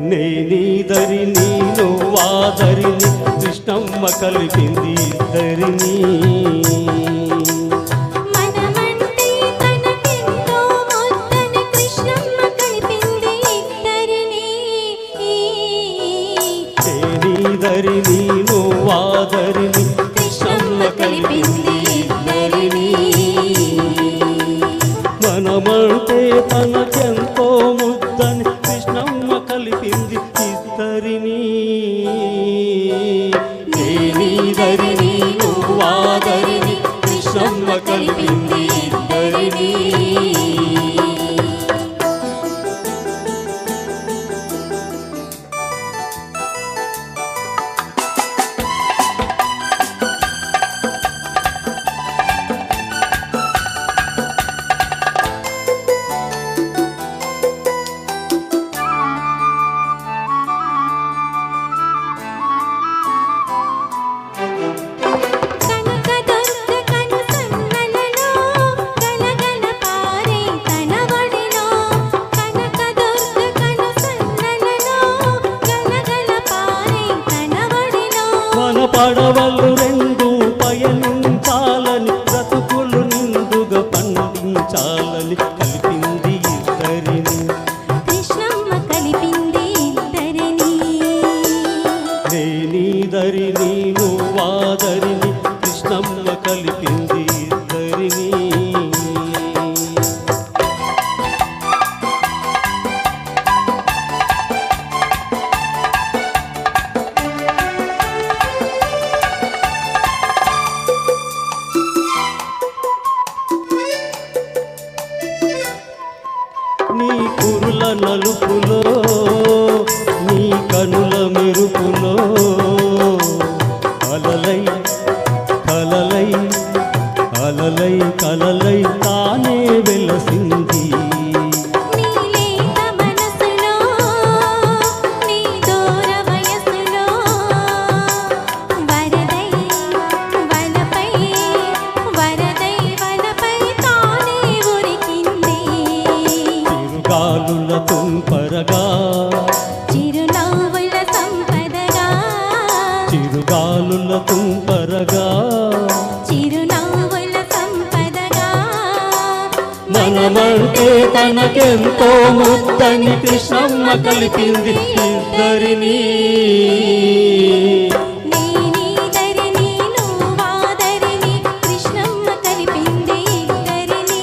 నేనీదరిని నువ్వాదరిని కృష్ణమ్మ కలిపింది ఇద్దరిని మనమంటే తనకెంతో ముద్దని కృష్ణమ్మ కలిపింది ఇద్దరిని నేనీదరిని నువ్వాదరిని కృష్ణమ్మ కలిపింది ఇద్దరిని మనమంటే తనకెంతో ముద్దని కృష్ణమ్మ కలిపింది ఇద్దరిని నేనీదరిని నువ్వాదరిని కృష్ణమ్మ కలిపింది ఇద్దరిని మన పడవలు రెండు పయనించాలని బ్రతుకులు నిండుగా పండించాలని కలిపింది ఇద్దరిని కృష్ణమ్మ కలిపింది ఇద్దరిని నేనీదరిని నువ్వాదరిని కృష్ణమ్మ కలిపింది ఇద్దరిని నీ కురుల నలుపులో నీ కనుల మెరుపులో అలలై కలలై అలలై కలలై తానే వెలసింది నీలేత మనసులో నీ దూర వయసులో వరదై వలపై తానే ఉరికింది చిరుగాలుల తుంపరగా చిరునవ్వుల సంపదగా చిరుగాలుల తుంపరగా చిరునవ్వుల సంపదగా మనమంటే తనకెంతో ముద్దని కృష్ణమ్మ కలిపింది ఇద్దరిని నేనీదరిని నువ్వాదరిని కృష్ణమ్మ కలిపింది ఇద్దరిని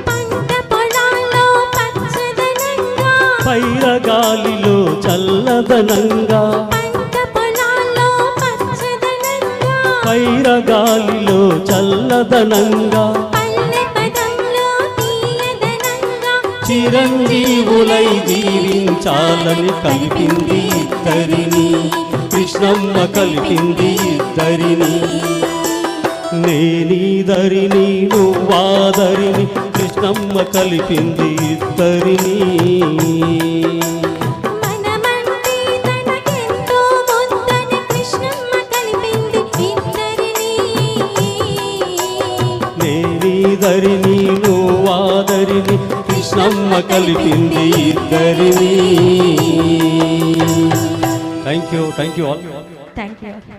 పంట పొలాల్లో పచ్చదనంగా పైరగాలిలో చల్లదనంగా పంట పొలాల్లో పచ్చదనంగా పైరగాలిలో చల్లదనంగా పల్లె పదంలో తీయదనంగా చిరంజీవులై జీవించాలని కలిపింది ఇద్దరిని కృష్ణమ్మ కలిపింది ఇద్దరిని నేనీదరిని నువ్వాదరిని కృష్ణమ్మ కలిపింది ఇద్దరిని మనమంటే తనకెంతో ముద్దని కృష్ణమ్మ కలిపింది ఇద్దరిని నేనీదరిని నువ్వాదరిని కృష్ణమ్మ కలిపింది ఇద్దరిని thank you all thank you